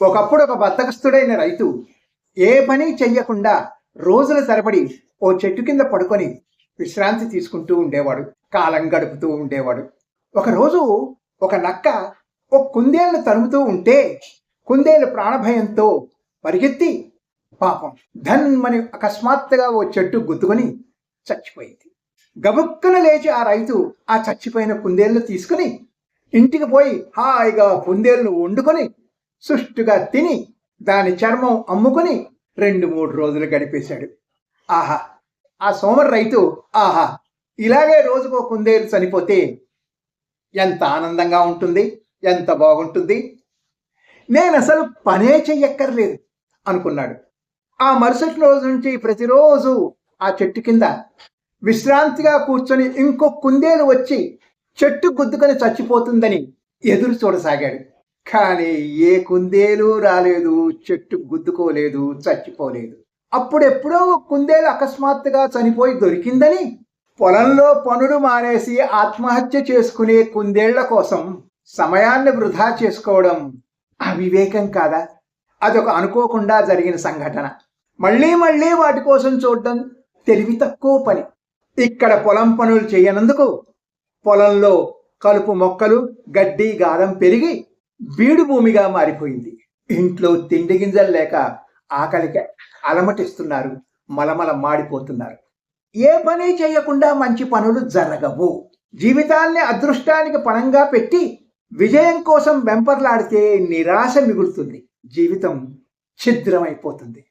ఒకప్పుడు ఒక బద్ధకస్తుడైన రైతు ఏ పని చెయ్యకుండా రోజుల తరబడి ఓ చెట్టు కింద పడుకొని విశ్రాంతి తీసుకుంటూ ఉండేవాడు. కాలం గడుపుతూ ఉండేవాడు. ఒకరోజు ఒక నక్క ఓ కుందేలు తరుముతూ ఉంటే కుందేలు ప్రాణభయంతో పరిగెత్తి పాపం ధన్మని అకస్మాత్తుగా ఓ చెట్టు గుద్దుకొని చచ్చిపోయింది. గబుక్కన లేచి ఆ రైతు ఆ చచ్చిపోయిన కుందేళ్ళు తీసుకుని ఇంటికి పోయి హాయిగా కుందేళ్ళు వండుకొని సుష్టుగా తిని దాని చర్మం అమ్ముకొని 2-3 రోజులు గడిపేశాడు. ఆహా, ఆ సోమరి రైతు ఆహా, ఇలాగే రోజుకో కుందేలు చనిపోతే ఎంత ఆనందంగా ఉంటుంది, ఎంత బాగుంటుంది, నేను అసలు పనే చెయ్యక్కర్లేదు అనుకున్నాడు. ఆ మరుసటి రోజు నుంచి ప్రతిరోజు ఆ చెట్టు కింద విశ్రాంతిగా కూర్చొని ఇంకో కుందేలు వచ్చి చెట్టు గుద్దుకొని చచ్చిపోతుందని ఎదురు చూడసాగాడు. కానీ ఏ కుందేలు రాలేదు, చెట్టు గుద్దుకోలేదు, చచ్చిపోలేదు. అప్పుడెప్పుడో కుందేలు అకస్మాత్తుగా చనిపోయి దొరికిందని పొలంలో పనులు మానేసి ఆత్మహత్య చేసుకునే కుందేళ్ల కోసం సమయాన్ని వృధా చేసుకోవడం అవివేకం కాదా? అదొక అనుకోకుండా జరిగిన సంఘటన. మళ్ళీ మళ్ళీ వాటి కోసం చూడడం తెలివి తక్కువ పని. ఇక్కడ పొలం పనులు చేయనందుకు పొలంలో కలుపు మొక్కలు, గడ్డి, గాదం పెరిగి బీడు భూమిగా మారిపోయింది. ఇంట్లో తిండి గింజలు లేక ఆకలికి అలమటిస్తున్నారు, మలమల మాడిపోతున్నారు. ఏ పని చేయకుండా మంచి పనులు జరగవు. జీవితాన్ని అదృష్టానికి పణంగా పెట్టి విజయం కోసం వెంపర్లాడితే నిరాశ మిగులుతుంది, జీవితం ఛిద్రమైపోతుంది.